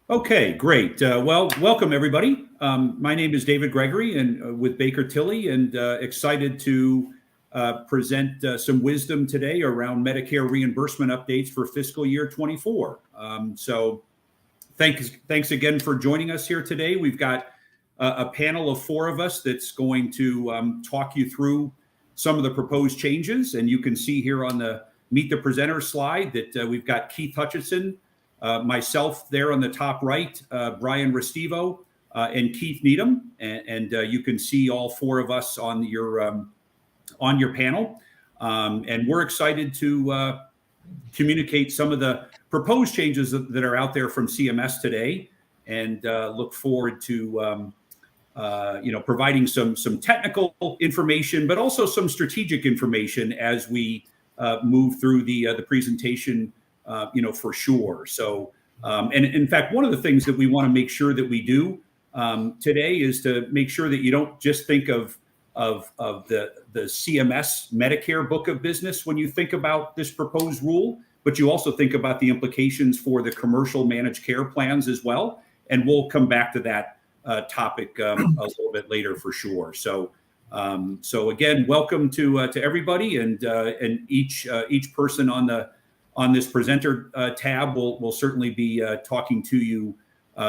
Okay, great. Well, welcome everybody. My name is David Gregory and with Baker Tilly, and excited to present some wisdom today around Medicare reimbursement updates for fiscal year 24. So thanks again for joining us here today. We've got a panel of four of us that's going to talk you through some of the proposed changes. And you can see here on the Meet the Presenter slide that we've got Keith Hutchinson, myself there on the top right, Brian Restivo, and Keith Needham, and you can see all four of us on your panel, and we're excited to communicate some of the proposed changes that are out there from CMS today, and look forward to providing some technical information, but also some strategic information as we move through the presentation. For sure. So, and in fact, one of the things that we want to make sure that we do today is to make sure that you don't just think of the CMS Medicare book of business when you think about this proposed rule, but you also think about the implications for the commercial managed care plans as well. And we'll come back to that topic a little bit later for sure. So, again, welcome to everybody, and each person on this presenter tab will certainly be talking to you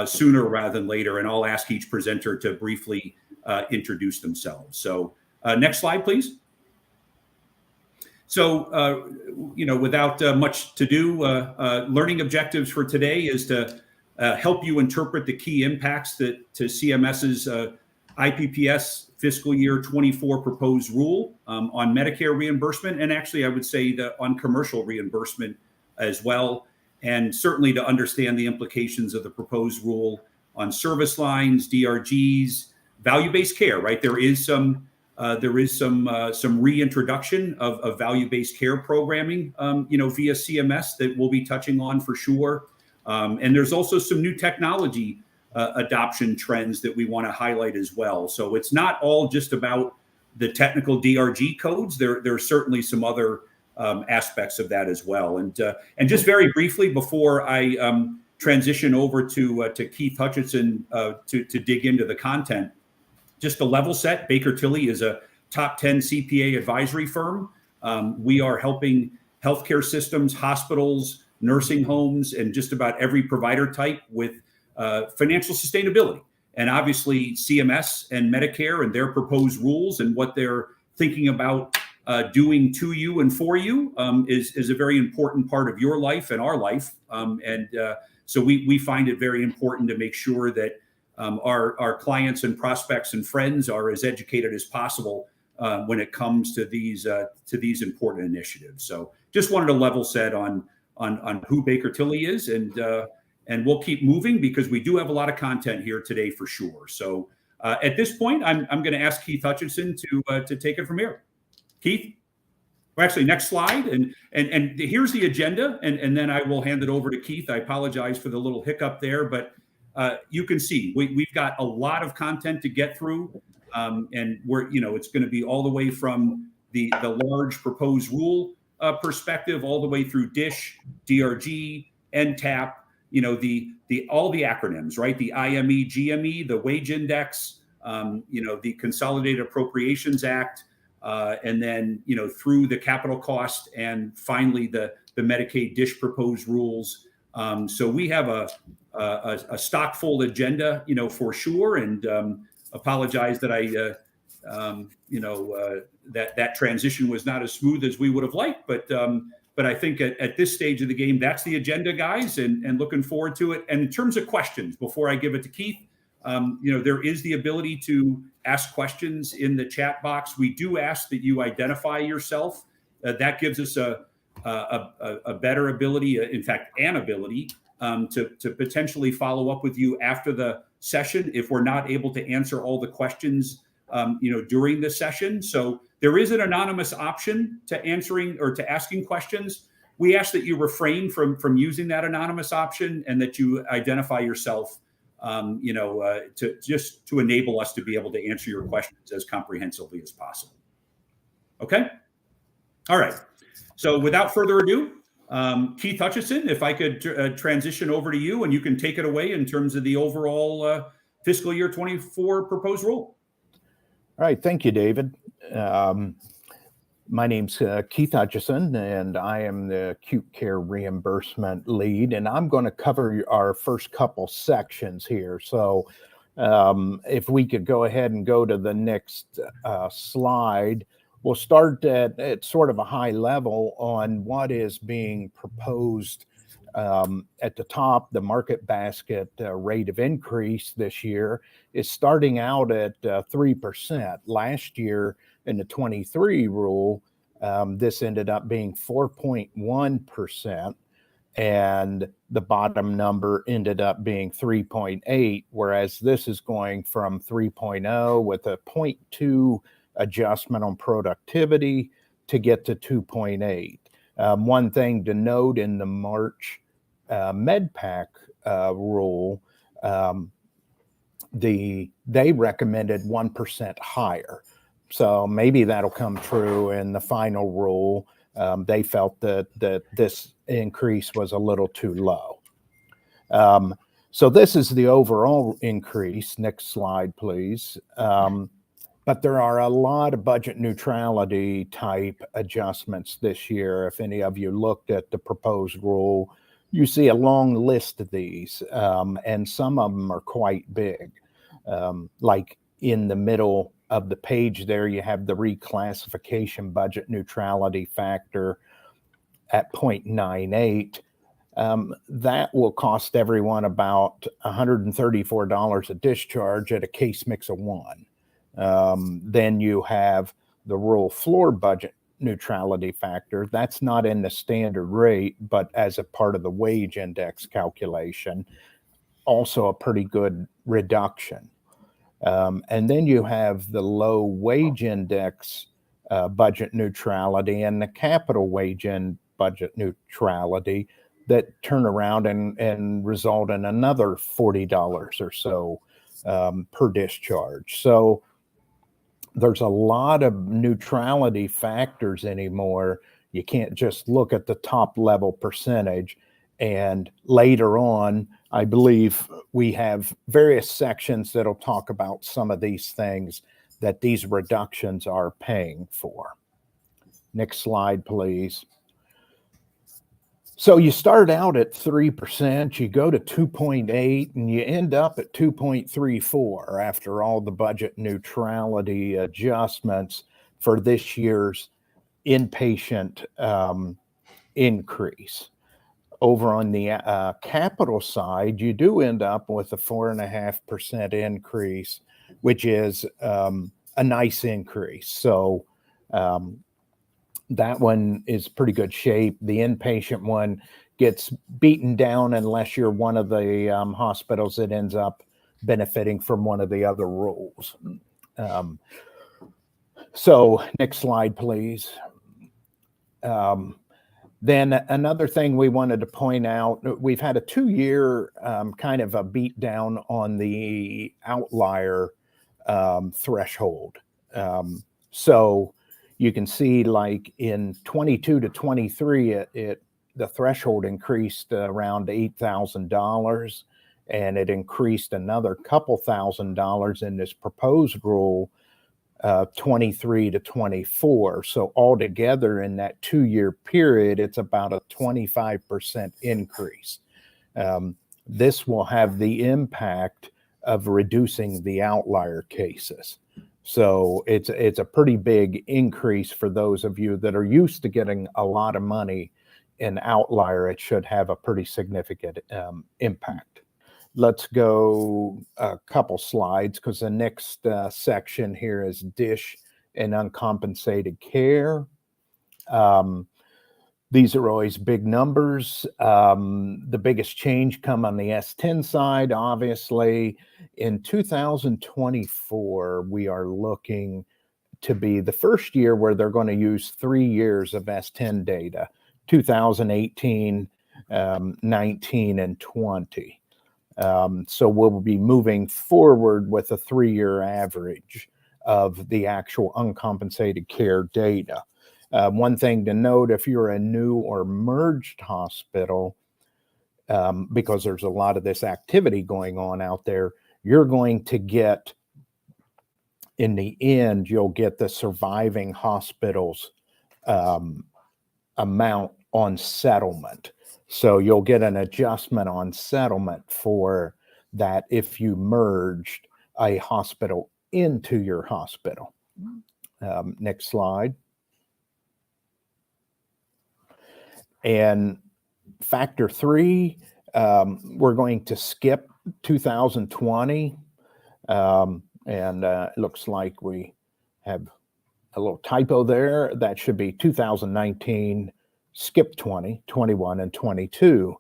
sooner rather than later, and I'll ask each presenter to briefly introduce themselves. So next slide, please. So, without much to do, learning objectives for today is to help you interpret the key impacts to CMS's IPPS fiscal year 24 proposed rule on Medicare reimbursement, and actually I would say on commercial reimbursement as well, and certainly to understand the implications of the proposed rule on service lines, DRGs, value-based care. Right, there is some reintroduction of value-based care programming, via CMS that we'll be touching on for sure, and there's also some new technology adoption trends that we want to highlight as well. So it's not all just about the technical DRG codes. There are certainly some other aspects of that as well. And just very briefly before I transition over to Keith Hutchinson to dig into the content, just to level set, Baker Tilly is a top 10 CPA advisory firm. We are helping healthcare systems, hospitals, nursing homes, and just about every provider type with financial sustainability. And obviously CMS and Medicare and their proposed rules and what they're thinking about doing to you and for you is a very important part of your life and our life. So we find it very important to make sure that our clients and prospects and friends are as educated as possible when it comes to these important initiatives. So just wanted to level set on who Baker Tilly is, and we'll keep moving because we do have a lot of content here today for sure. So at this point, I'm going to ask Keith Hutchinson to take it from here. Keith? Well, actually, next slide. And here's the agenda, and then I will hand it over to Keith. I apologize for the little hiccup there, but you can see we've got a lot of content to get through, and it's going to be all the way from the large proposed rule perspective, all the way through DSH, DRG, NTAP, all the acronyms, right? The IME, GME, the wage index, the Consolidated Appropriations Act, and then, through the capital cost, and finally the Medicaid DSH proposed rules. So we have a stock full agenda, for sure. And apologize that that transition was not as smooth as we would have liked, but I think at this stage of the game, that's the agenda, guys, and looking forward to it. And in terms of questions, before I give it to Keith, there is the ability to ask questions in the chat box. We do ask that you identify yourself. That gives us a better ability, in fact, an ability to potentially follow up with you after the session if we're not able to answer all the questions, during the session. So there is an anonymous option to answering or to asking questions. We ask that you refrain from using that anonymous option, and that you identify yourself, to enable us to be able to answer your questions as comprehensively as possible. Okay. All right. So without further ado, Keith Hutchison, if I could transition over to you and you can take it away in terms of the overall fiscal year 24 proposed rule. All right. Thank you, David. My name's Keith Hutchison, and I am the acute care reimbursement lead, and I'm going to cover our first couple sections here. So if we could go ahead and go to the next slide, we'll start at sort of a high level on what is being proposed at the top. The market basket rate of increase this year is starting out at 3%. Last year in the 23 rule, this ended up being 4.1%, and the bottom number ended up being 3.8, whereas this is going from 3.0 with a 0.2 adjustment on productivity to get to 2.8. One thing to note in the March MedPAC rule, they recommended 1% higher. So maybe that'll come true in the final rule. They felt that this increase was a little too low. So this is the overall increase. Next slide, please. But there are a lot of budget neutrality type adjustments this year. If any of you looked at the proposed rule, you see a long list of these, and some of them are quite big. Like in the middle of the page there, you have the reclassification budget neutrality factor at 0.98. That will cost everyone about $134 a discharge at a case mix of 1. Then you have the rural floor budget neutrality factor. That's not in the standard rate, but as a part of the wage index calculation, also a pretty good reduction. And then you have the low wage index budget neutrality and the capital wage budget neutrality that turn around and result in another $40 or so per discharge. So there's a lot of neutrality factors anymore. You can't just look at the top level percentage. And later on, I believe we have various sections that'll talk about some of these things that these reductions are paying for. Next slide, please. So you start out at 3%, you go to 2.8, and you end up at 2.34 after all the budget neutrality adjustments for this year's inpatient increase. Over on the capital side, you do end up with a 4.5% increase, which is a nice increase. So that one is pretty good shape. The inpatient one gets beaten down unless you're one of the hospitals that ends up benefiting from one of the other rules. So next slide, please. Then another thing we wanted to point out, we've had a 2-year kind of a beat down on the outlier threshold. So you can see like in 22 to 23, the threshold increased around $8,000, and it increased another couple $1,000s in this proposed rule, 23 to 24. So altogether in that 2-year period, it's about a 25% increase. This will have the impact of reducing the outlier cases. So it's a pretty big increase for those of you that are used to getting a lot of money in outlier. It should have a pretty significant impact. Let's go a couple slides because the next section here is DSH and uncompensated care. These are always big numbers. The biggest change come on the S10 side, obviously. In 2024, we are looking to be the first year where they're going to use 3 years of S10 data, 2018, 19, and 20. So we'll be moving forward with a 3-year average of the actual uncompensated care data. One thing to note, if you're a new or merged hospital, because there's a lot of this activity going on out there, you're going to get, in the end, you'll get the surviving hospitals amount on settlement. So you'll get an adjustment on settlement for that if you merged a hospital into your hospital. Next slide. And factor 3, we're going to skip 2020. And it looks like we have a little typo there. That should be 2019, skip 20, 21, and 22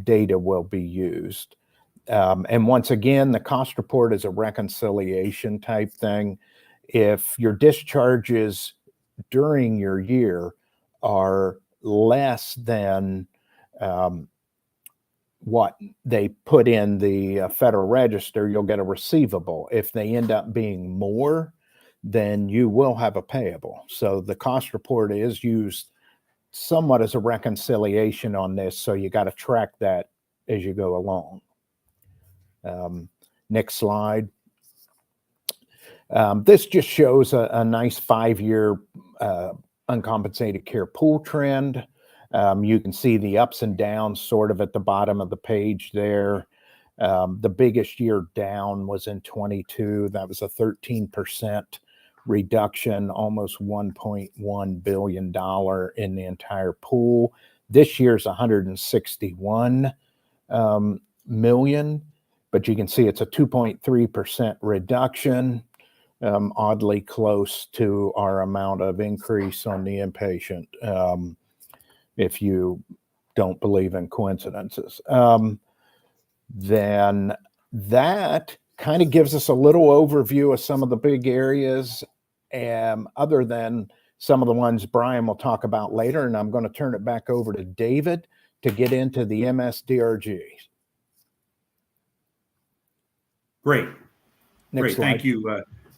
data will be used. And once again, the cost report is a reconciliation type thing. If your discharges during your year are less than what they put in the Federal Register, you'll get a receivable. If they end up being more, then you will have a payable. So the cost report is used somewhat as a reconciliation on this, so you got to track that as you go along. Next slide. This just shows a nice 5-year uncompensated care pool trend. You can see the ups and downs sort of at the bottom of the page there. The biggest year down was in 22. That was a 13% reduction, almost $1.1 billion in the entire pool. This year's 161 million, but you can see it's a 2.3% reduction, oddly close to our amount of increase on the inpatient, if you don't believe in coincidences. Then that kind of gives us a little overview of some of the big areas, other than some of the ones Brian will talk about later. And I'm going to turn it back over to David to get into the MS-DRG. Great. Next slide.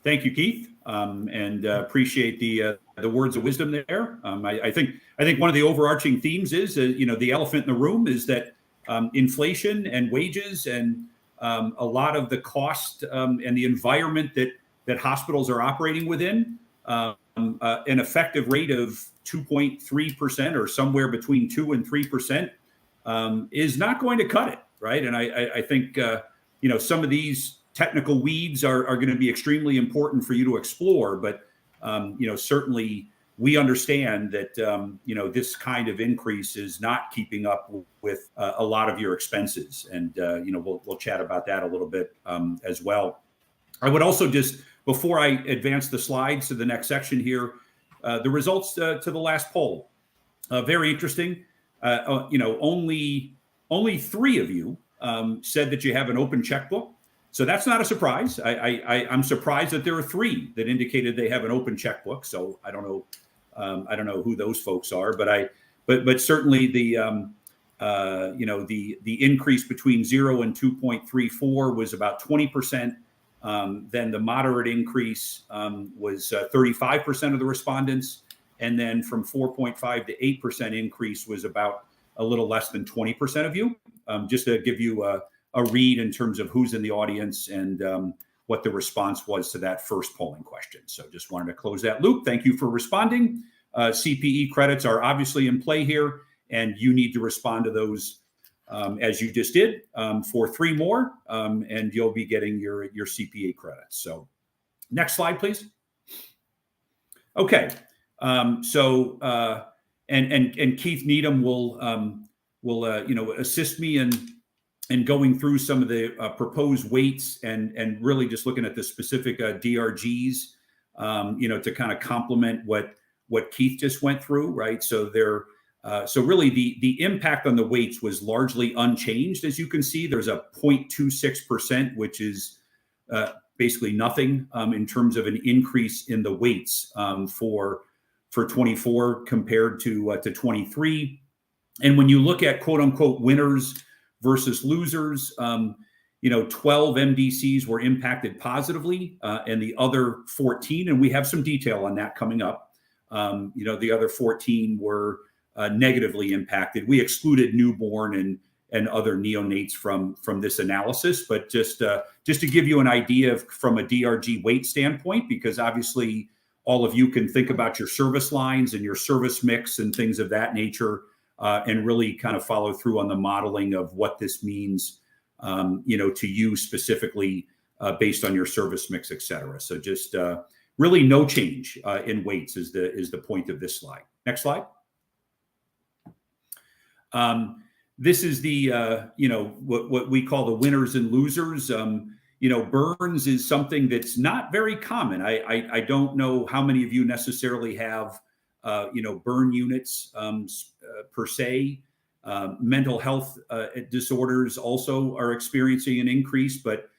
Thank you, Keith, and appreciate the words of wisdom there. I think one of the overarching themes is, the elephant in the room is that inflation and wages and a lot of the cost and the environment that hospitals are operating within, an effective rate of 2.3% or somewhere between 2 and 3% is not going to cut it, right? And I think some of these technical weeds are going to be extremely important for you to explore, but certainly we understand that this kind of increase is not keeping up with a lot of your expenses, and we'll chat about that a little bit as well. I would also just, before I advance the slides to the next section here, the results to the last poll, very interesting. Only 3 of you said that you have an open checkbook. So that's not a surprise. I'm surprised that there are 3 that indicated they have an open checkbook. So I don't know who those folks are, but certainly the increase between 0 and 2.34 was about 20%. Then the moderate increase was 35% of the respondents, and then from 4.5 to 8% increase was about a little less than 20% of you. Just to give you a read in terms of who's in the audience and what the response was to that first polling question. So just wanted to close that loop. Thank you for responding. CPE credits are obviously in play here, and you need to respond to those as you just did for 3 more, and you'll be getting your CPE credits. So next slide, please. Okay. And Keith Needham will assist me in going through some of the proposed weights and really just looking at the specific DRGs, to kind of complement what Keith just went through, right? So so really the impact on the weights was largely unchanged. As you can see, there's a 0.26%, which is basically nothing in terms of an increase in the weights for 24 compared to 23. And when you look at quote unquote winners versus losers, 12 MDCs were impacted positively, and the other 14, and we have some detail on that coming up, The other 14 were negatively impacted. We excluded newborn and other neonates from this analysis, but just to give you an idea from a DRG weight standpoint, because obviously all of you can think about your service lines and your service mix and things of that nature, and really kind of follow through on the modeling of what this means, to you specifically based on your service mix, et cetera. So just really no change in weights is the point of this slide. Next slide. This is the, what we call the winners and losers. Burns is something that's not very common. I don't know how many of you necessarily have, burn units per se. Mental health disorders also are experiencing an increase, but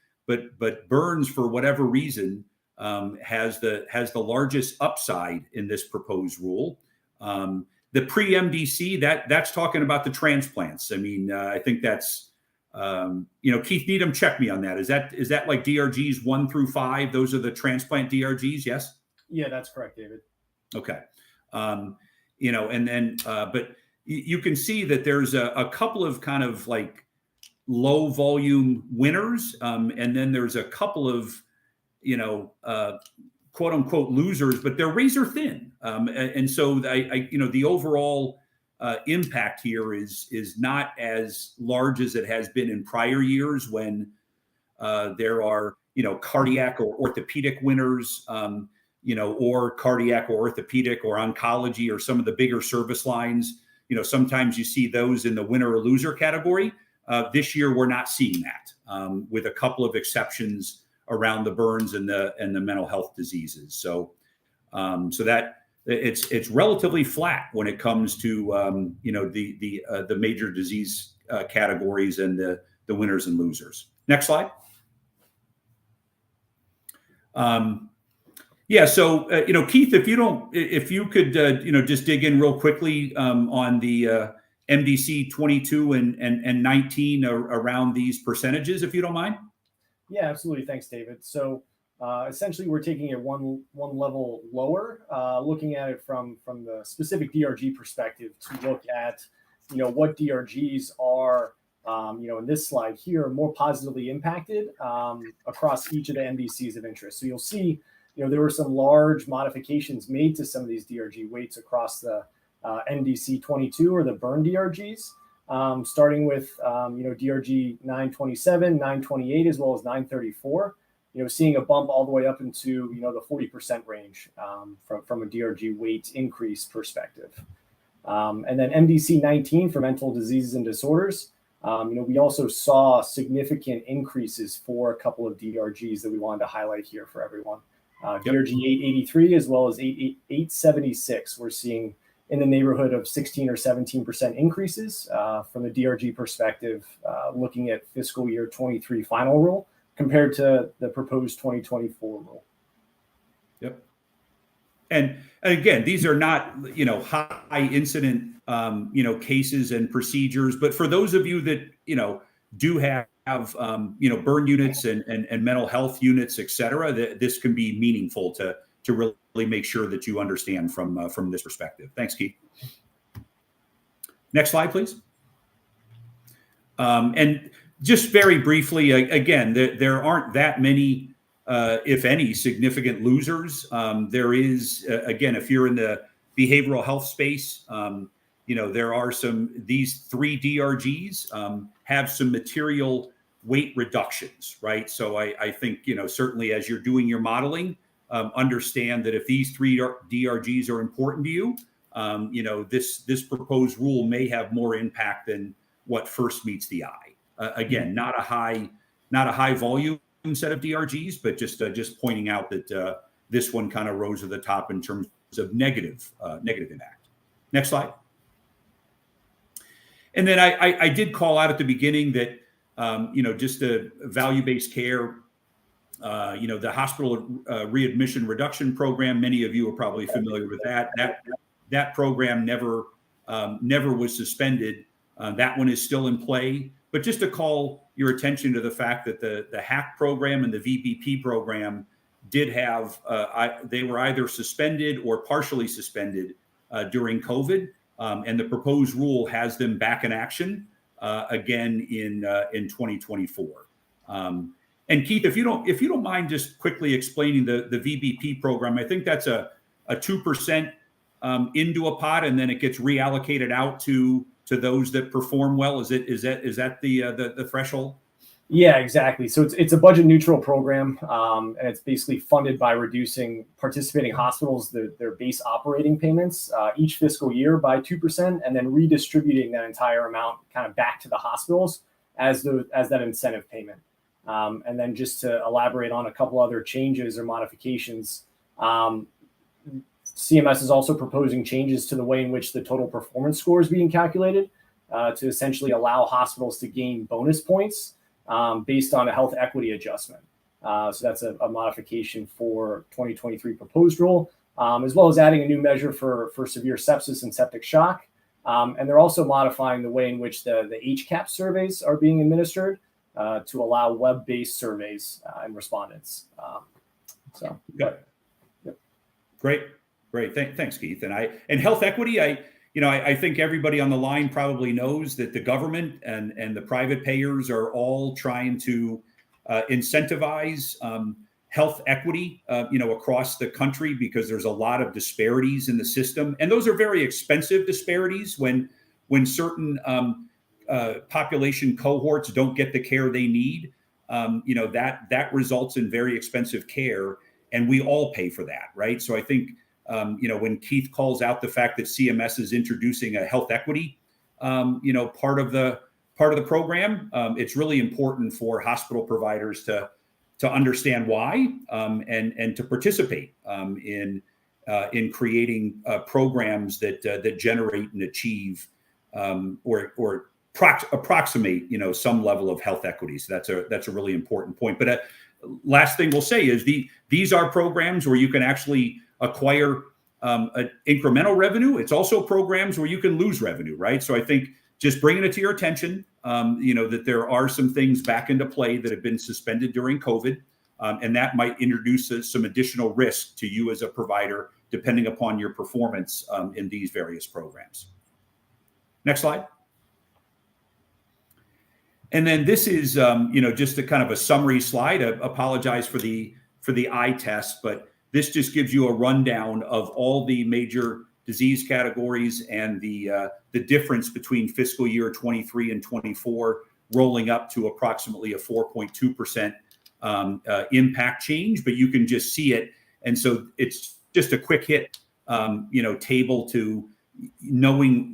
burns, for whatever reason, has the largest upside in this proposed rule. The pre-MDC, that's talking about the transplants. I mean, I think that's, Keith Needham, check me on that. Is that like DRGs 1 through 5? Those are the transplant DRGs, yes? Yeah, that's correct, David. Okay. And then, but you can see that there's a couple of kind of like low volume winners. And then there's a couple of, quote unquote losers, but they're razor thin. And so the overall impact here is not as large as it has been in prior years when there are, cardiac or orthopedic winners, or cardiac or orthopedic or oncology or some of the bigger service lines. Sometimes you see those in the winner or loser category. This year, we're not seeing that, with a couple of exceptions around the burns and the mental health diseases. So that it's relatively flat when it comes to the major disease categories and the winners and losers. Next slide. Keith, if you could just dig in real quickly on the MDC 22 and 19 around these percentages, if you don't mind. Yeah, absolutely. Thanks, David. So essentially, we're taking it one level lower, looking at it from the specific DRG perspective to look at, what DRGs are, in this slide here, more positively impacted across each of the MDCs of interest. So you'll see, there were some large modifications made to some of these DRG weights across the MDC 22 or the burn DRGs. Starting with, DRG 927, 928, as well as 934, seeing a bump all the way up into, the 40% range from a DRG weight increase perspective. And then MDC 19 for mental diseases and disorders, we also saw significant increases for a couple of DRGs that we wanted to highlight here for everyone. DRG 883 as well as 876, we're seeing in the neighborhood of 16 or 17% increases from the DRG perspective, looking at fiscal year 23 final rule compared to the proposed 2024 rule. Yep. And again, these are not, high incident, cases and procedures, but for those of you that, do have, burn units and mental health units, et cetera, this can be meaningful to really make sure that you understand from this perspective. Thanks, Keith. Next slide, please. And just very briefly, again, there aren't that many, if any, significant losers. There is, again, if you're in the behavioral health space, there are these 3 DRGs have some material weight reductions, right? So I think, certainly as you're doing your modeling, understand that if these 3 DRGs are important to you, this proposed rule may have more impact than what first meets the eye. Again, not a high volume set of DRGs, but just pointing out that this one kind of rose to the top in terms of negative impact. Next slide. And then I did call out at the beginning that just the value-based care. The hospital readmission reduction program, many of you are probably familiar with that. That program never was suspended. That one is still in play. But just to call your attention to the fact that the HAC program and the VBP program did have, they were either suspended or partially suspended during COVID, and the proposed rule has them back in action again in 2024. And Keith, if you don't mind just quickly explaining the VBP program, I think that's a 2% into a pot, and then it gets reallocated out to those that perform well. Is that the threshold? Yeah, exactly. So it's a budget neutral program, and it's basically funded by reducing participating hospitals their base operating payments each fiscal year by 2%, and then redistributing that entire amount kind of back to the hospitals as that incentive payment. And then just to elaborate on a couple other changes or modifications, CMS is also proposing changes to the way in which the total performance score is being calculated to essentially allow hospitals to gain bonus points based on a health equity adjustment. So that's a modification for 2023 proposed rule, as well as adding a new measure for severe sepsis and septic shock. And they're also modifying the way in which the HCAP surveys are being administered to allow web-based surveys and respondents. So, okay. Yep. Great. Thanks, Keith. And health equity, I think everybody on the line probably knows that the government and the private payers are all trying to incentivize health equity, across the country, because there's a lot of disparities in the system, and those are very expensive disparities when certain population cohorts don't get the care they need. That results in very expensive care, and we all pay for that, right? So I think. When Keith calls out the fact that CMS is introducing a health equity, part of the program, it's really important for hospital providers to understand why and to participate in creating programs that generate and achieve or approximate some level of health equity. So that's a really important point. But last thing we'll say is these are programs where you can actually acquire incremental revenue. It's also programs where you can lose revenue, right? So I think just bringing it to your attention, that there are some things back into play that have been suspended during COVID, and that might introduce some additional risk to you as a provider, depending upon your performance in these various programs. Next slide. And then this is, just a kind of a summary slide. I apologize for the eye test, but this just gives you a rundown of all the major disease categories and the difference between fiscal year 23 and 24, rolling up to approximately a 4.2% impact change. But you can just see it, and so it's just a quick hit, table to knowing,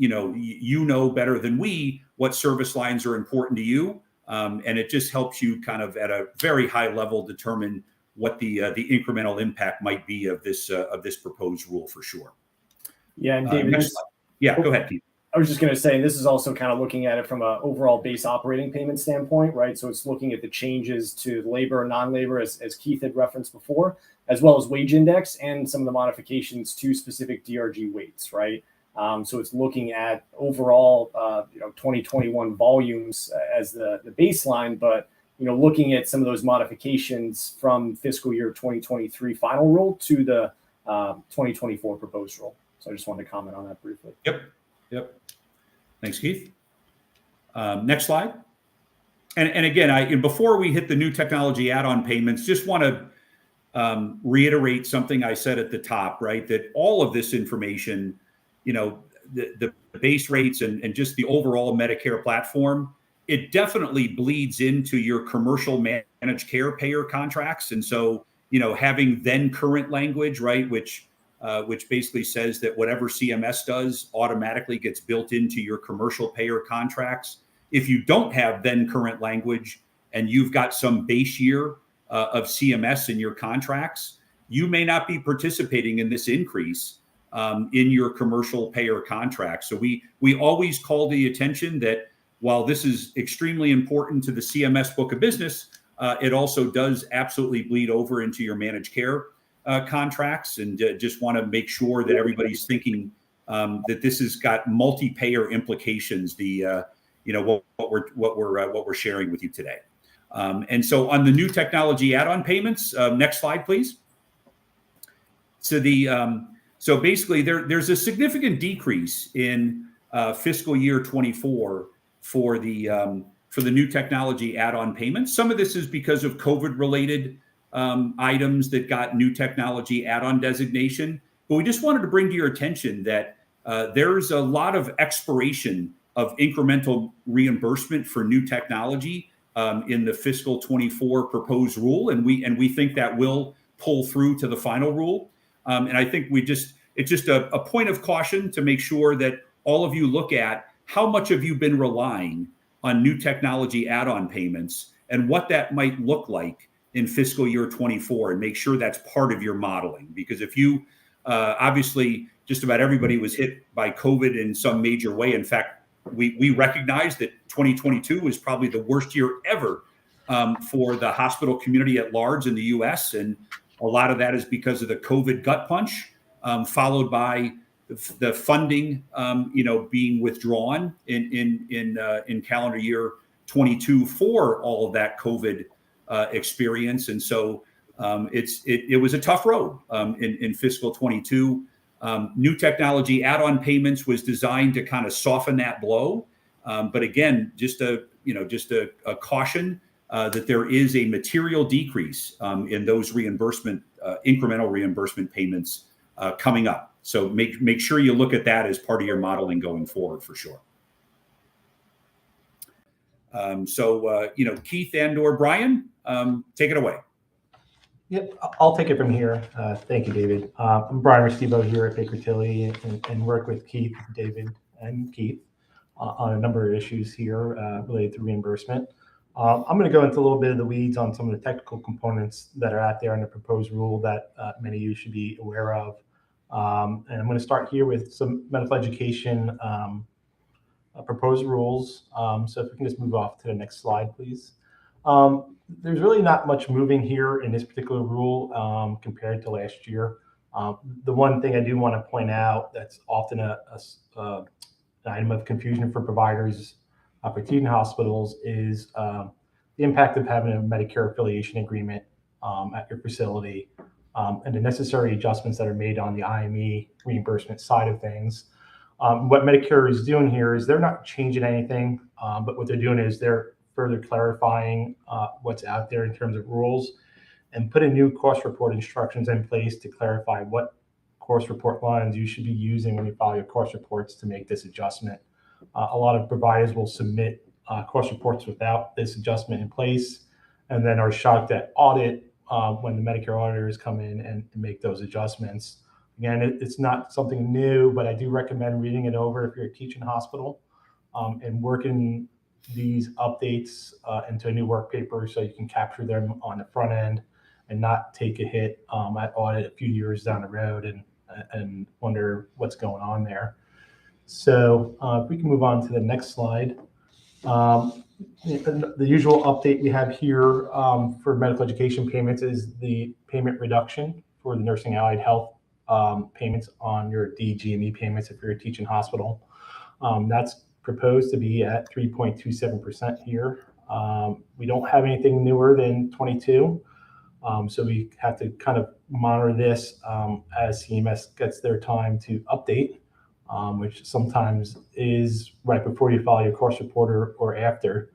better than we what service lines are important to you, and it just helps you kind of at a very high level determine what the incremental impact might be of this proposed rule for sure. Yeah, and David, go ahead, Keith. I was just going to say, this is also kind of looking at it from an overall base operating payment standpoint, right? So it's looking at the changes to labor and non-labor, as Keith had referenced before, as well as wage index and some of the modifications to specific DRG weights, right? So it's looking at overall, 2021 volumes as the baseline, but looking at some of those modifications from fiscal year 2023 final rule to the 2024 proposed rule. So I just wanted to comment on that briefly. Yep. Thanks, Keith. Next slide. And again, before we hit the new technology add-on payments, just want to reiterate something I said at the top, right? That all of this information, the base rates and just the overall Medicare platform, it definitely bleeds into your commercial managed care payer contracts. And so, having then current language, right, which basically says that whatever CMS does automatically gets built into your commercial payer contracts. If you don't have then current language and you've got some base year of CMS in your contracts, you may not be participating in this increase in your commercial payer contracts. So we always call the attention that while this is extremely important to the CMS book of business, it also does absolutely bleed over into your managed care contracts, and just want to make sure that everybody's thinking that this has got multi-payer implications. What we're sharing with you today, and so on the new technology add-on payments. Next slide, please. So basically there's a significant decrease in fiscal year 24 for the new technology add-on payments. Some of this is because of COVID related items that got new technology add-on designation. But we just wanted to bring to your attention that there's a lot of expiration of incremental reimbursement for new technology in the fiscal 24 proposed rule, and we think that will pull through to the final rule. And I think it's just a point of caution to make sure that all of you look at how much have you been relying on new technology add-on payments and what that might look like in fiscal year 24, and make sure that's part of your modeling. Because if you obviously just about everybody was hit by COVID in some major way. In fact, we recognize that 2022 was probably the worst year ever for the hospital community at large in the U.S. And a lot of that is because of the COVID gut punch, followed by the funding, being withdrawn in calendar year 22 for all of that COVID experience. And so it was a tough road in fiscal 22. New technology add-on payments was designed to kind of soften that blow. But again, just a caution that there is a material decrease in those incremental reimbursement payments coming up. So make sure you look at that as part of your modeling going forward for sure. Keith and/or Brian, take it away. Yep, I'll take it from here. Thank you, David. I'm Brian Restivo here at Baker Tilly and work with Keith, David, and Keith on a number of issues here related to reimbursement. I'm going to go into a little bit of the weeds on some of the technical components that are out there in the proposed rule that many of you should be aware of. And I'm going to start here with some medical education proposed rules. So if we can just move off to the next slide, please. There's really not much moving here in this particular rule compared to last year. The one thing I do want to point out that's often an item of confusion for providers, for teaching hospitals, is the impact of having a Medicare affiliation agreement at your facility and the necessary adjustments that are made on the IME reimbursement side of things. What Medicare is doing here is they're not changing anything, but what they're doing is they're further clarifying what's out there in terms of rules and putting new cost report instructions in place to clarify what cost report lines you should be using when you file your cost reports to make this adjustment. A lot of providers will submit cost reports without this adjustment in place and then are shocked at audit when the Medicare auditors come in and make those adjustments. Again, it's not something new, but I do recommend reading it over if you're a teaching hospital and working these updates into a new work paper so you can capture them on the front end and not take a hit at audit a few years down the road and wonder what's going on there. So if we can move on to the next slide. The usual update we have here for medical education payments is the payment reduction for the nursing allied health payments on your DGME payments if you're a teaching hospital. That's proposed to be at 3.27% here. We don't have anything newer than 22, so we have to kind of monitor this as CMS gets their time to update, which sometimes is right before you file your cost report or after.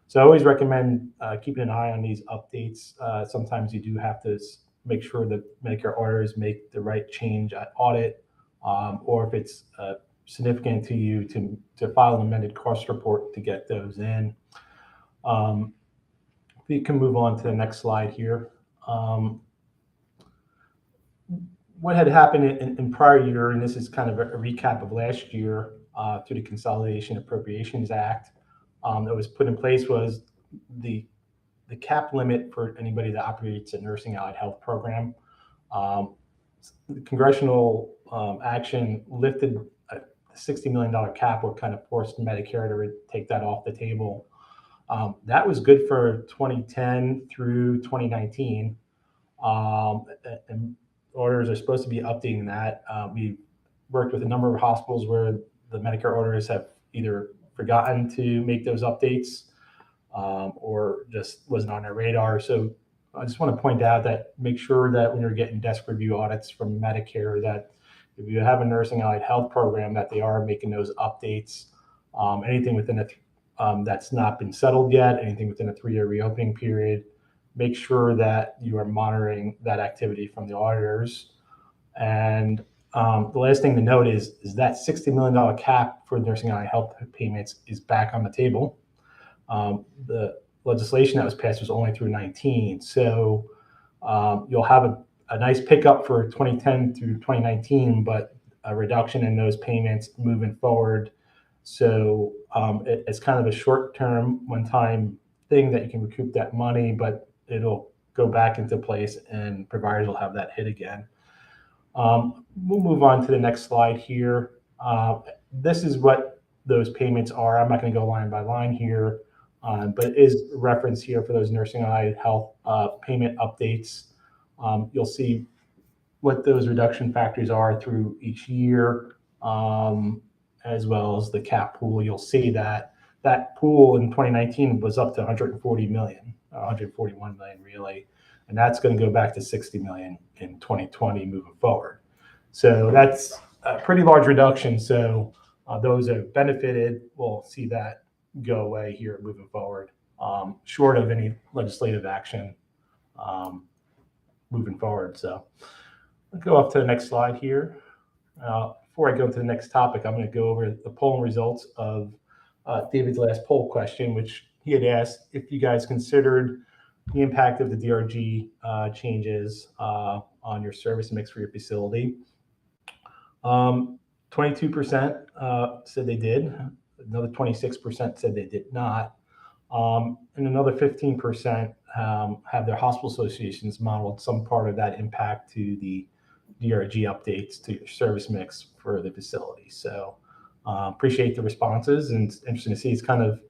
So I always recommend keeping an eye on these updates. Sometimes you do have to make sure that Medicare auditors make the right change at audit, or if it's significant to you to file an amended cost report to get those in. We can move on to the next slide here. What had happened in prior year, and this is kind of a recap of last year through the Consolidated Appropriations Act that was put in place, was the cap limit for anybody that operates a nursing allied health program. The congressional action lifted a $60 million cap, what kind of forced Medicare to take that off the table. That was good for 2010 through 2019. And orders are supposed to be updating that. We worked with a number of hospitals where the Medicare orders have either forgotten to make those updates or just wasn't on their radar. So I just want to point out that make sure that when you're getting desk review audits from Medicare, that if you have a nursing allied health program, that they are making those updates. Anything within that's not been settled yet, anything within a 3-year reopening period, make sure that you are monitoring that activity from the auditors. And the last thing to note is that $60 million cap for nursing allied health payments is back on the table. The legislation that was passed was only through 19. So you'll have a nice pickup for 2010 through 2019, but a reduction in those payments moving forward. So it's kind of a short-term, one-time thing that you can recoup that money, but it'll go back into place and providers will have that hit again. We'll move on to the next slide here. This is what those payments are. I'm not going to go line by line here, but it is referenced here for those nursing allied health payment updates. You'll see what those reduction factors are through each year, as well as the cap pool. You'll see that that pool in 2019 was up to 141 million really, and that's going to go back to 60 million in 2020 moving forward. So that's a pretty large reduction. So those that have benefited will see that go away here moving forward, short of any legislative action moving forward. So I'll go up to the next slide here. Before I go to the next topic, I'm going to go over the polling results of David's last poll question, which he had asked if you guys considered the impact of the DRG changes on your service mix for your facility. 22% said they did. Another 26% said they did not. And another 15% have their hospital associations modeled some part of that impact to the DRG updates to your service mix for the facility. So appreciate the responses, and it's interesting to see. It's kind of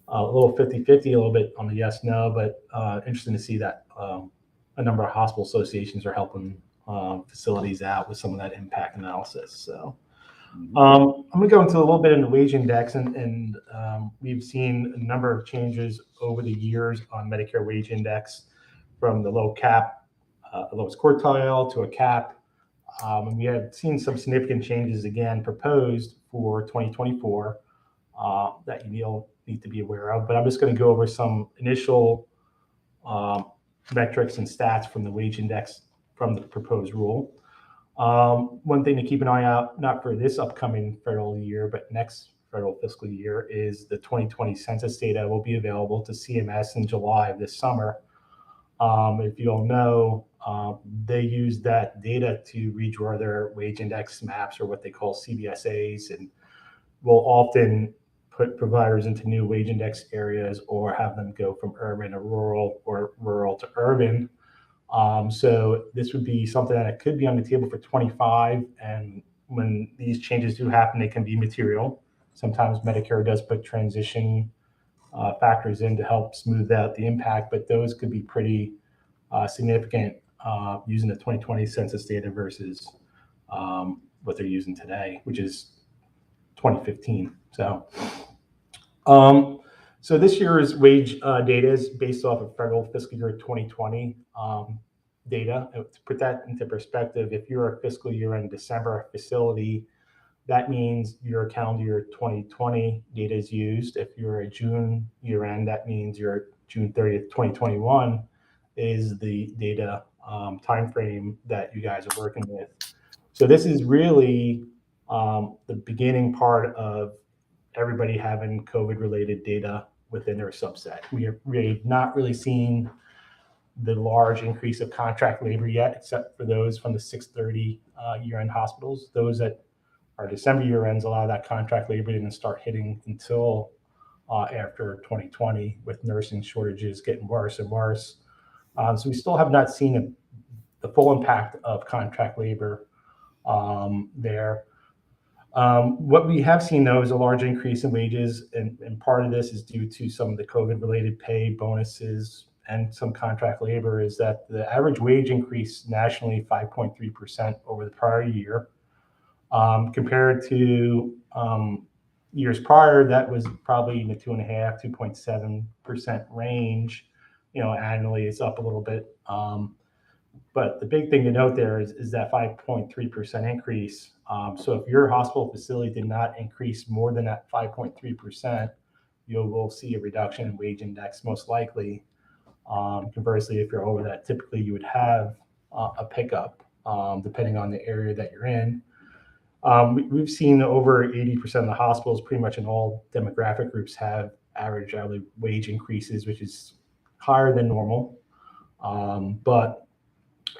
a little 50-50, a little bit on the yes, no, but interesting to see that a number of hospital associations are helping facilities out with some of that impact analysis. So I'm going to go into a little bit in the wage index, and we've seen a number of changes over the years on Medicare wage index, from the low cap, lowest quartile, to a cap. And we have seen some significant changes again proposed for 2024 that you'll need to be aware of. But I'm just going to go over some initial metrics and stats from the wage index from the proposed rule. One thing to keep an eye out, not for this upcoming federal year, but next federal fiscal year, is the 2020 census data will be available to CMS in July of this summer. If you all know, they use that data to redraw their wage index maps, or what they call CBSAs, and will often put providers into new wage index areas or have them go from urban to rural or rural to urban. So this would be something that could be on the table for 25. And when these changes do happen, they can be material. Sometimes Medicare does put transition factors in to help smooth out the impact, but those could be pretty significant using the 2020 census data versus what they're using today, which is 2015. So this year's wage data is based off of federal fiscal year 2020 data. To put that into perspective, if you're a fiscal year end December facility, that means your calendar year 2020 data is used. If you're a June year end, that means your June 30th, 2021 is the data timeframe that you guys are working with. So this is really the beginning part of everybody having COVID-related data within their subset. We have not really seen the large increase of contract labor yet, except for those from the 6/30 year-end hospitals. Those that are December year-ends, a lot of that contract labor didn't start hitting until after 2020, with nursing shortages getting worse and worse. So we still have not seen the full impact of contract labor there. What we have seen, though, is a large increase in wages, and part of this is due to some of the COVID-related pay bonuses and some contract labor. Is that the average wage increase nationally 5.3% over the prior year, compared to years prior that was probably in the 2.5%, 2.7% range. annually it's up a little bit. But the big thing to note there is that 5.3% increase. So if your hospital facility did not increase more than that 5.3%, you will see a reduction in wage index most likely. Conversely, if you're over that, typically you would have a pickup depending on the area that you're in. We've seen over 80% of the hospitals, pretty much in all demographic groups, have average hourly wage increases, which is higher than normal. But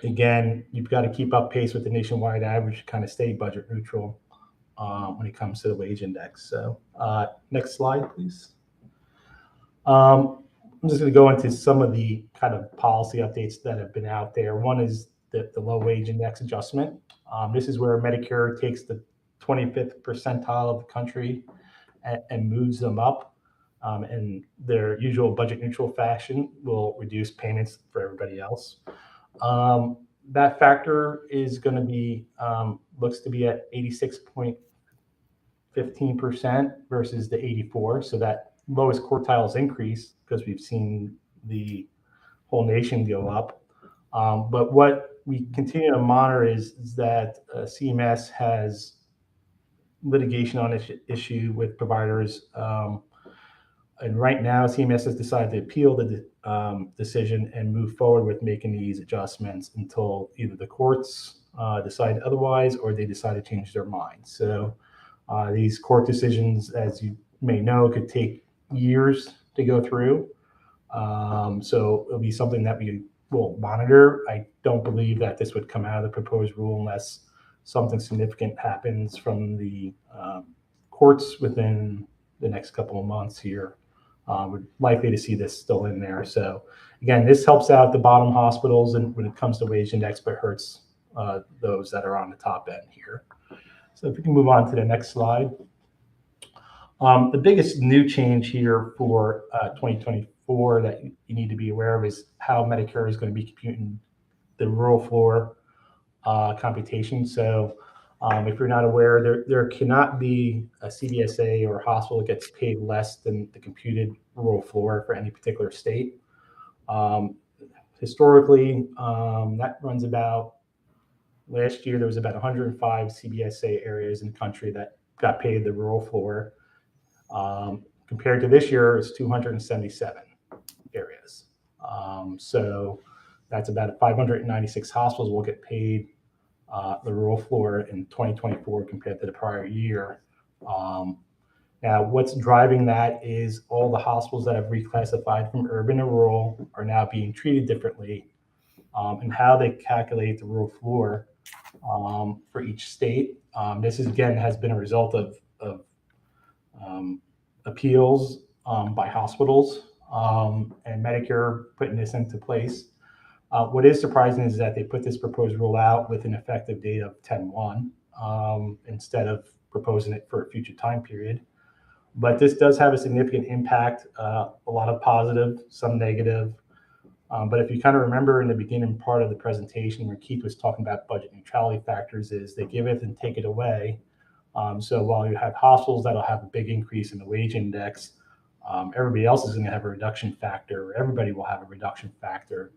again, you've got to keep up pace with the nationwide average to kind of stay budget neutral when it comes to the wage index. So next slide, please. I'm just going to go into some of the kind of policy updates that have been out there. One is the low wage index adjustment. This is where Medicare takes the 25th percentile of the country and moves them up. In their usual budget neutral fashion, will reduce payments for everybody else. That factor is going to be, looks to be at 86.15% versus the 84. So that lowest quartile is increased because we've seen the whole nation go up. But what we continue to monitor is that CMS has litigation on this issue with providers. And right now, CMS has decided to appeal the decision and move forward with making these adjustments until either the courts decide otherwise or they decide to change their mind. So these court decisions, as you may know, could take years to go through. So it'll be something that we will monitor. I don't believe that this would come out of the proposed rule unless something significant happens from the courts within the next couple of months here. We're likely to see this still in there. So again, this helps out the bottom hospitals and when it comes to wage index, but hurts those that are on the top end here. So if we can move on to the next slide. The biggest new change here for 2024 that you need to be aware of is how Medicare is going to be computing the rural floor computation. So if you're not aware, there cannot be a CBSA or a hospital that gets paid less than the computed rural floor for any particular state. Historically, that runs about, last year there was about 105 CBSA areas in the country that got paid the rural floor. Compared to this year, it's 277 areas. So that's about 596 hospitals will get paid the rural floor in 2024 compared to the prior year. Now, what's driving that is all the hospitals that have reclassified from urban to rural are now being treated differently, and how they calculate the rural floor for each state. This is, again, has been a result of appeals by hospitals and Medicare putting this into place. What is surprising is that they put this proposed rule out with an effective date of 10/1 instead of proposing it for a future time period. But this does have a significant impact, a lot of positive, some negative. But if you kind of remember in the beginning part of the presentation where Keith was talking about budget neutrality factors, is they give it and take it away. So while you have hospitals that'll have a big increase in the wage index, everybody else is going to have a reduction factor. Everybody will have a reduction factor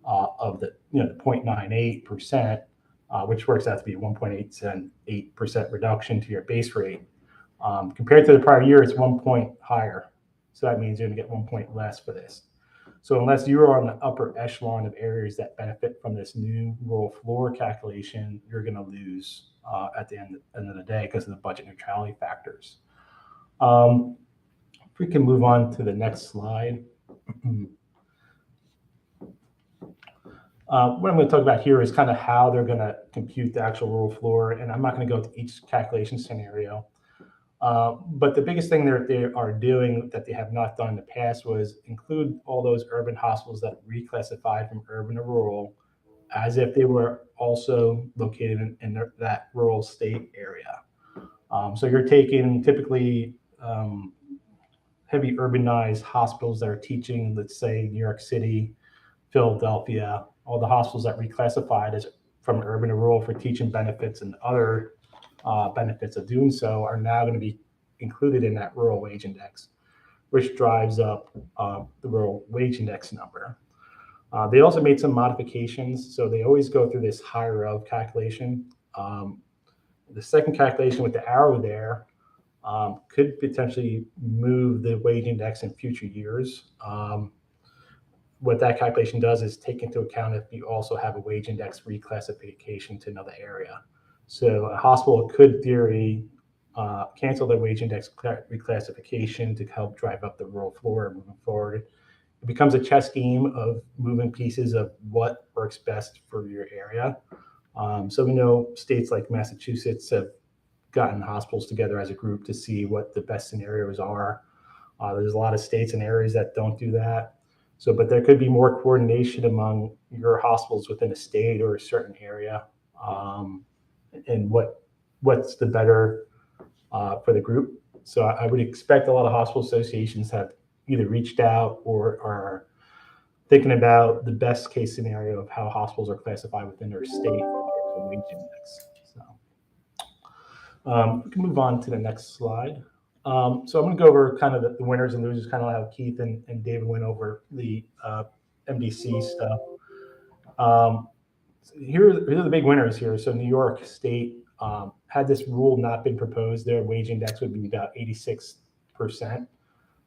of the 0.98%, which works out to be a 1.8% reduction to your base rate. Compared to the prior year, it's 1 point higher. So that means you're going to get 1 point less for this. So unless you are on the upper echelon of areas that benefit from this new rural floor calculation, you're going to lose at the end of the day because of the budget neutrality factors. If we can move on to the next slide. What I'm going to talk about here is kind of how they're going to compute the actual rural floor, and I'm not going to go to each calculation scenario. But the biggest thing that they are doing that they have not done in the past was include all those urban hospitals that reclassified from urban to rural as if they were also located in that rural state area. So you're taking typically heavy urbanized hospitals that are teaching, let's say, New York City, Philadelphia, all the hospitals that reclassified as from urban to rural for teaching benefits and other benefits of doing so are now going to be included in that rural wage index, which drives up the rural wage index number. They also made some modifications. So they always go through this higher of calculation. The second calculation with the arrow there could potentially move the wage index in future years. What that calculation does is take into account if you also have a wage index reclassification to another area. So a hospital could, in theory, cancel their wage index reclassification to help drive up the rural floor moving forward. It becomes a chess game of moving pieces of what works best for your area. So we know states like Massachusetts have gotten hospitals together as a group to see what the best scenarios are. There's a lot of states and areas that don't do that. So, but there could be more coordination among your hospitals within a state or a certain area, and what's the better for the group. So I would expect a lot of hospital associations have either reached out or are thinking about the best case scenario of how hospitals are classified within their state wage index. So we can move on to the next slide. So I'm going to go over kind of the winners and losers, kind of how Keith and David went over the MDC stuff. So here are the big winners here. So New York State, had this rule not been proposed, their wage index would be about 86%.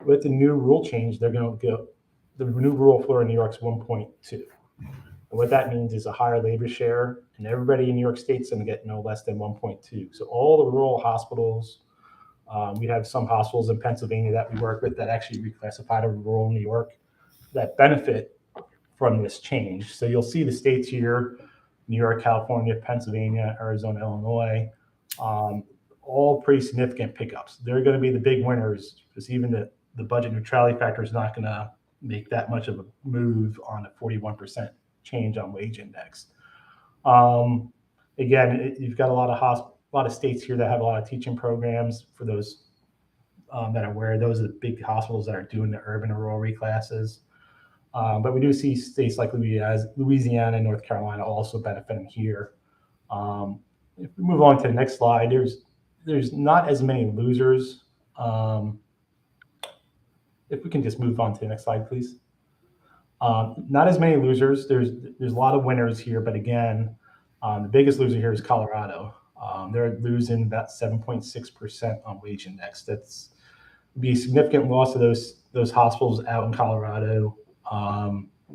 With the new rule change, they're going to go, the new rural floor in New York's 1.2. And what that means is a higher labor share, and everybody in New York State's going to get no less than 1.2. So all the rural hospitals, we have some hospitals in Pennsylvania that we work with that actually reclassified to rural New York that benefit from this change. So you'll see the states here, New York, California, Pennsylvania, Arizona, Illinois, all pretty significant pickups. They're going to be the big winners because even the budget neutrality factor is not going to make that much of a move on a 41% change on wage index. Again, you've got a lot of states here that have a lot of teaching programs for those that are aware. Those are the big hospitals that are doing the urban and rural reclasses. But we do see states like Louisiana and North Carolina also benefiting here. If we move on to the next slide, there's not as many losers. If we can just move on to the next slide, please. Not as many losers. There's a lot of winners here, but again, the biggest loser here is Colorado. They're losing about 7.6% on wage index. That's be a significant loss of those hospitals out in Colorado.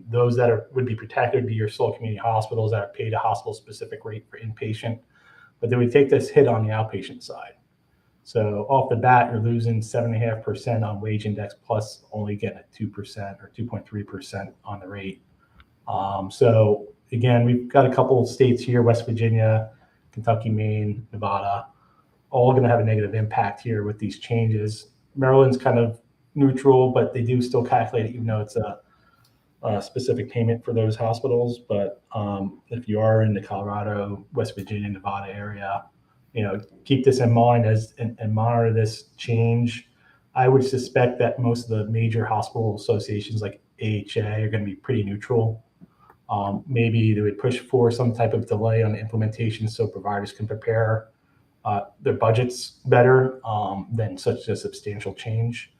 Those that would be protected would be your sole community hospitals that are paid a hospital-specific rate for inpatient, but they would take this hit on the outpatient side. So off the bat, you're losing 7.5% on wage index plus only getting a 2% or 2.3% on the rate. So again, we've got a couple of states here, West Virginia, Kentucky, Maine, Nevada, all going to have a negative impact here with these changes. Maryland's kind of neutral, but they do still calculate it, even though it's a specific payment for those hospitals. But if you are in the Colorado, West Virginia, Nevada area, keep this in mind and monitor this change. I would suspect that most of the major hospital associations like AHA are going to be pretty neutral. Maybe they would push for some type of delay on the implementation so providers can prepare their budgets better than such a substantial change.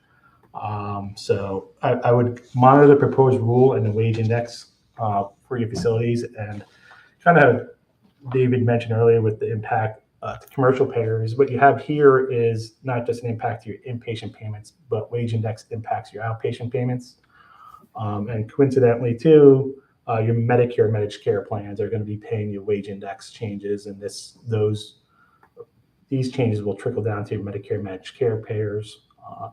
So I would monitor the proposed rule and the wage index for your facilities, and kind of David mentioned earlier with the impact to commercial payers. What you have here is not just an impact to your inpatient payments, but wage index impacts your outpatient payments. And coincidentally too, your Medicare managed care plans are going to be paying your wage index changes, and these changes will trickle down to your Medicare managed care payers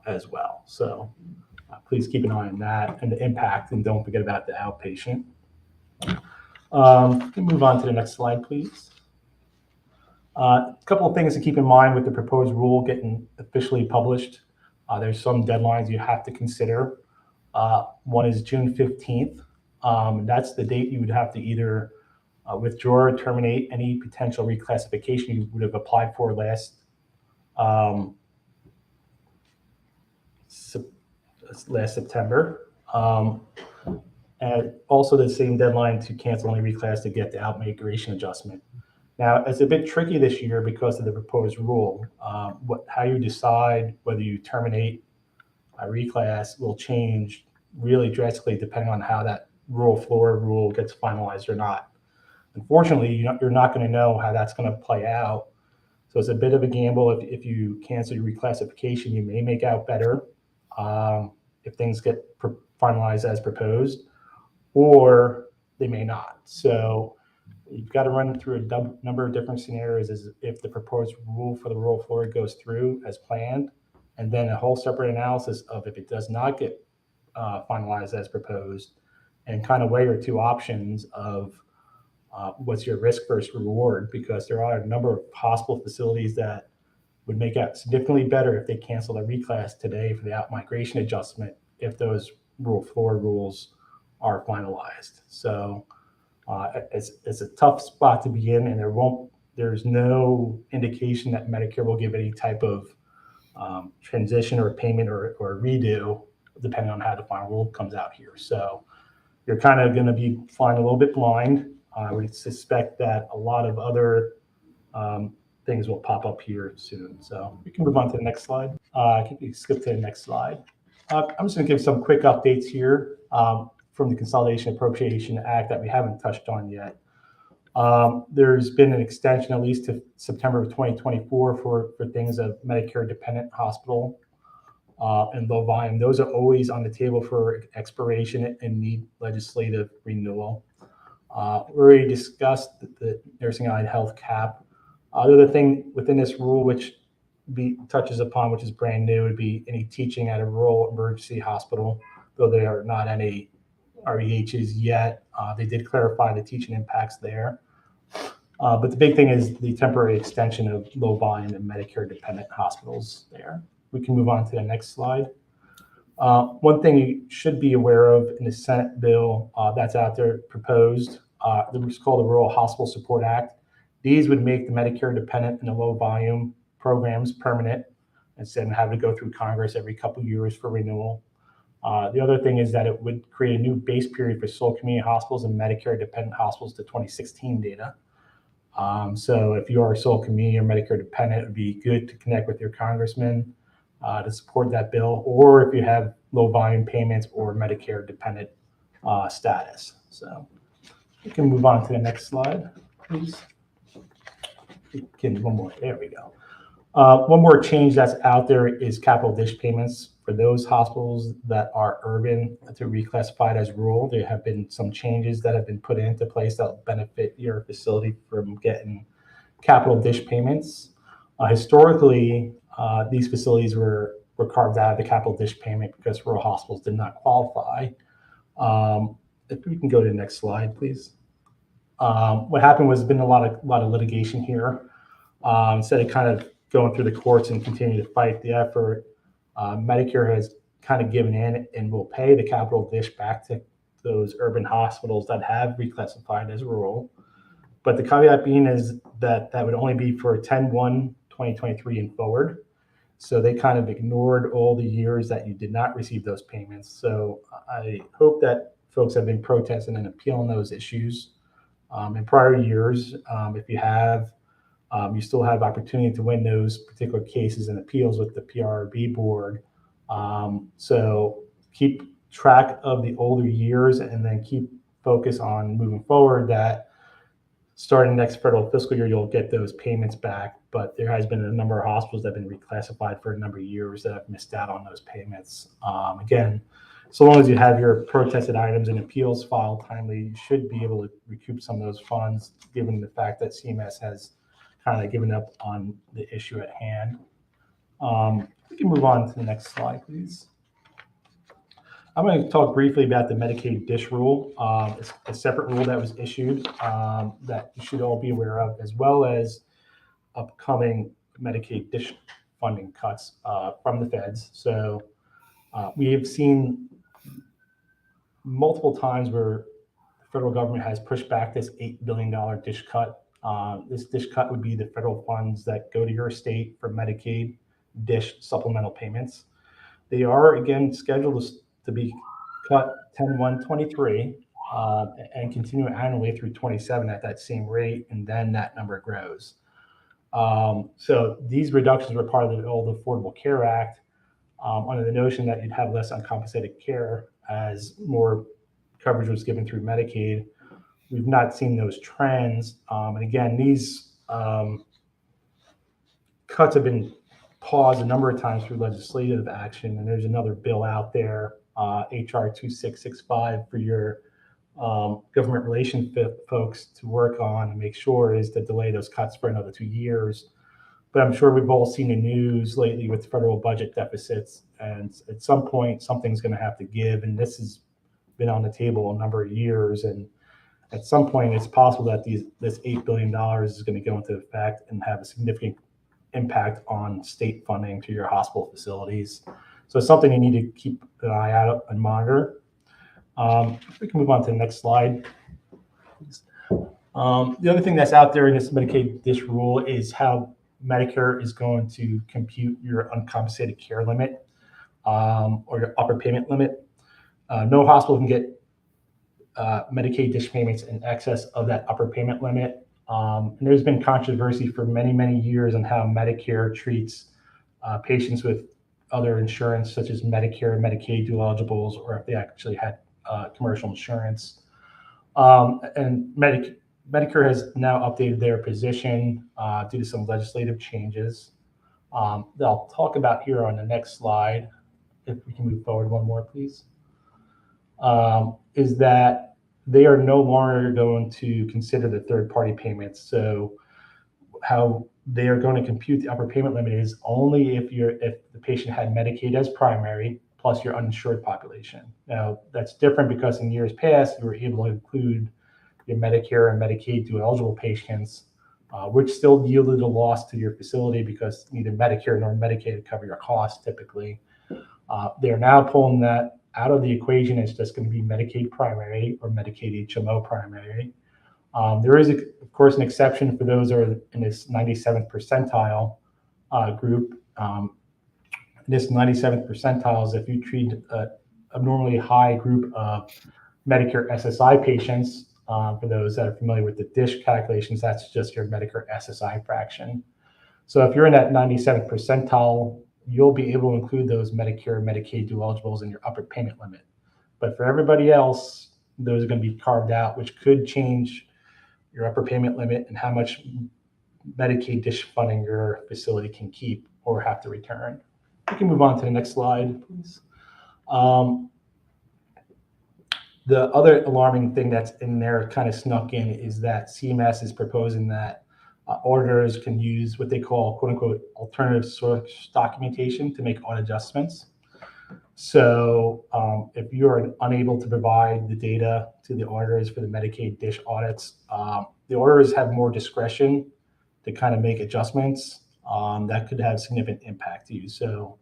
as well. So please keep an eye on that and the impact, and don't forget about the outpatient. We can move on to the next slide, please. A couple of things to keep in mind with the proposed rule getting officially published. There's some deadlines you have to consider. One is June 15th. That's the date you would have to either withdraw or terminate any potential reclassification you would have applied for last September. And also the same deadline to cancel any reclass to get the out-migration adjustment. Now, it's a bit tricky this year because of the proposed rule. How you decide whether you terminate a reclass will change really drastically depending on how that rural floor rule gets finalized or not. Unfortunately, you're not going to know how that's going to play out. So it's a bit of a gamble. If you cancel your reclassification, you may make out better if things get finalized as proposed, or they may not. So you've got to run through a number of different scenarios as if the proposed rule for the rural floor goes through as planned, and then a whole separate analysis of if it does not get finalized as proposed, and kind of weigh your two options of what's your risk versus reward, because there are a number of hospital facilities that would make out significantly better if they cancel the reclass today for the out-migration adjustment if those rural floor rules are finalized. So it's a tough spot to be in, and there's no indication that Medicare will give any type of transition or payment or redo, depending on how the final rule comes out here. So you're kind of going to be flying a little bit blind. I would suspect that a lot of other things will pop up here soon. So we can move on to the next slide. Can you skip to the next slide? I'm just going to give some quick updates here from the Consolidation Appropriation Act that we haven't touched on yet. There's been an extension at least to September of 2024 for things of Medicare dependent hospital and low volume. Those are always on the table for expiration and need legislative renewal. We already discussed the nursing allied health cap. The other thing within this rule, which touches upon, which is brand new, would be any teaching at a rural emergency hospital, though there are not any REHs yet. They did clarify the teaching impacts there. But the big thing is the temporary extension of low volume and Medicare dependent hospitals there. We can move on to the next slide. One thing you should be aware of in the Senate bill that's out there proposed, it's called the Rural Hospital Support Act. These would make the Medicare dependent and the low volume programs permanent instead of having to go through Congress every couple of years for renewal. The other thing is that it would create a new base period for sole community hospitals and Medicare dependent hospitals to 2016 data. So if you are sole community or Medicare dependent, it would be good to connect with your congressman to support that bill, or if you have low volume payments or Medicare dependent status. So we can move on to the next slide, please. One more, there we go. One more change that's out there is capital dish payments for those hospitals that are urban to reclassified as rural. There have been some changes that have been put into place that will benefit your facility from getting capital dish payments. Historically, these facilities were carved out of the capital dish payment because rural hospitals did not qualify. If we can go to the next slide, please. What happened was been a lot of litigation here. Instead of kind of going through the courts and continue to fight the effort, Medicare has kind of given in and will pay the capital dish back to those urban hospitals that have reclassified as rural. But the caveat being is that would only be for 10/1/2023 and forward. So they kind of ignored all the years that you did not receive those payments. So I hope that folks have been protesting and appealing those issues. In prior years, if you have, you still have opportunity to win those particular cases and appeals with the PRB board. So keep track of the older years and then keep focus on moving forward that starting next federal fiscal year, you'll get those payments back. But there has been a number of hospitals that have been reclassified for a number of years that have missed out on those payments. Again, so long as you have your protested items and appeals filed timely, you should be able to recoup some of those funds, given the fact that CMS has kind of given up on the issue at hand. We can move on to the next slide, please. I'm going to talk briefly about the Medicaid DSH rule. It's a separate rule that was issued that you should all be aware of, as well as upcoming Medicaid DSH funding cuts from the feds. So we have seen multiple times where the federal government has pushed back this $8 billion DSH cut. This DSH cut would be the federal funds that go to your state for Medicaid DSH supplemental payments. They are, again, scheduled to be cut 10/1/23 and continue annually through 27 at that same rate, and then that number grows. So these reductions were part of the old Affordable Care Act under the notion that you'd have less uncompensated care as more coverage was given through Medicaid. We've not seen those trends. And again, these cuts have been paused a number of times through legislative action. And there's another bill out there, HR 2665, for your government relations folks to work on and make sure is to delay those cuts for another 2 years. But I'm sure we've all seen the news lately with federal budget deficits. And at some point, something's going to have to give. And this has been on the table a number of years. And at some point, it's possible that this $8 billion is going to go into effect and have a significant impact on state funding to your hospital facilities. So it's something you need to keep an eye out and monitor. If we can move on to the next slide. The other thing that's out there in this Medicaid DSH rule is how Medicare is going to compute your uncompensated care limit or your upper payment limit. No hospital can get Medicaid DSH payments in excess of that upper payment limit. And there's been controversy for many, many years on how Medicare treats patients with other insurance, such as Medicare and Medicaid dual eligibles, or if they actually had commercial insurance. And Medicare has now updated their position due to some legislative changes that I'll talk about here on the next slide. If we can move forward one more, please. Is that they are no longer going to consider the third-party payments. So how they are going to compute the upper payment limit is only if the patient had Medicaid as primary plus your uninsured population. Now, that's different because in years past, you were able to include your Medicare and Medicaid dual eligible patients, which still yielded a loss to your facility because neither Medicare nor Medicaid cover your costs typically. They're now pulling that out of the equation. It's just going to be Medicaid primary or Medicaid HMO primary. There is, of course, an exception for those who are in this 97th percentile group. This 97th percentile is if you treat a abnormally high group of Medicare SSI patients. For those that are familiar with the DSH calculations, that's just your Medicare SSI fraction. So if you're in that 97th percentile, you'll be able to include those Medicare and Medicaid dual eligibles in your upper payment limit. But for everybody else, those are going to be carved out, which could change your upper payment limit and how much Medicaid DSH funding your facility can keep or have to return. We can move on to the next slide, please. The other alarming thing that's in there kind of snuck in is that CMS is proposing that auditors can use what they call, quote unquote, alternative source documentation to make audit adjustments. So if you're unable to provide the data to the auditors for the Medicaid DSH audits, the auditors have more discretion to kind of make adjustments that could have significant impact to you. So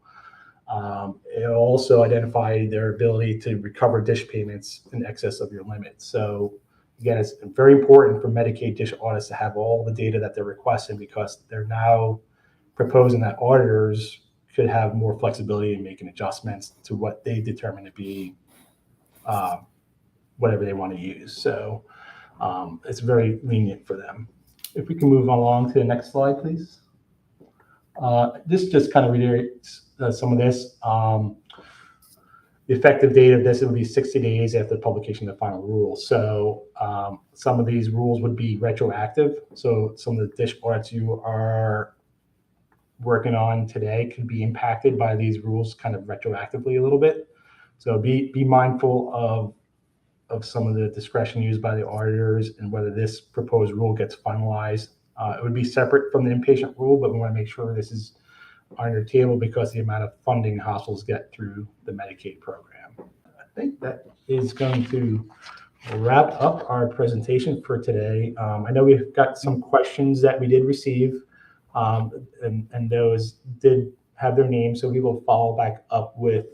it'll also identify their ability to recover DSH payments in excess of your limit. So again, it's very important for Medicaid DSH audits to have all the data that they're requesting because they're now proposing that auditors could have more flexibility in making adjustments to what they determine to be whatever they want to use. So it's very lenient for them. If we can move along to the next slide, please. This just kind of reiterates some of this. The effective date of this, it would be 60 days after the publication of the final rule. So some of these rules would be retroactive. So some of the DSH audits you are working on today could be impacted by these rules kind of retroactively a little bit. So be mindful of some of the discretion used by the auditors and whether this proposed rule gets finalized. It would be separate from the inpatient rule, but we want to make sure this is on your table because the amount of funding hospitals get through the Medicaid program. I think that is going to wrap up our presentation for today. I know we've got some questions that we did receive, and those did have their names, so we will follow back up with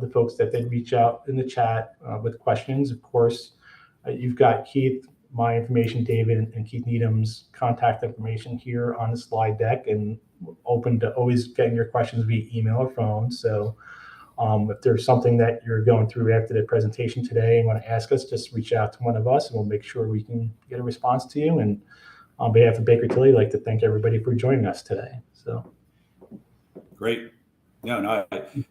the folks that did reach out in the chat with questions. Of course, you've got Keith, my information, David, and Keith Needham's contact information here on the slide deck, and open to always getting your questions via email or phone. So if there's something that you're going through after the presentation today and want to ask us, just reach out to one of us and we'll make sure we can get a response to you. And on behalf of Baker Tilly, I'd like to thank everybody for joining us today. So great. No, no.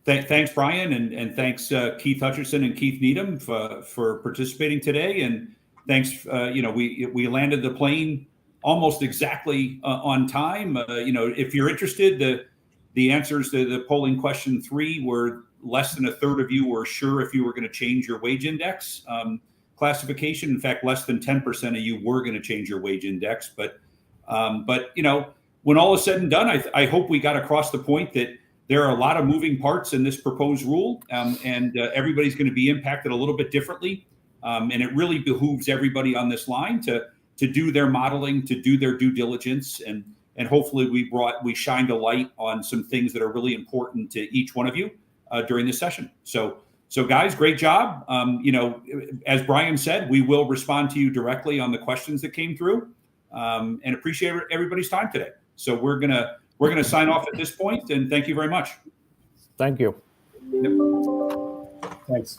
Thanks, Brian, and thanks Keith Hutcherson and Keith Needham for participating today, and thanks. We landed the plane almost exactly on time. If you're interested, the answers to the polling question 3 were less than a third of you were sure if you were going to change your wage index classification. In fact, less than 10% of you were going to change your wage index. But when all is said and done, I hope we got across the point that there are a lot of moving parts in this proposed rule, and everybody's going to be impacted a little bit differently. And it really behooves everybody on this line to do their modeling, to do their due diligence, and hopefully we shined a light on some things that are really important to each one of you during this session. So guys, great job. As Brian said, we will respond to you directly on the questions that came through, and appreciate everybody's time today. So we're gonna sign off at this point, and thank you very much. Thank you. Thanks.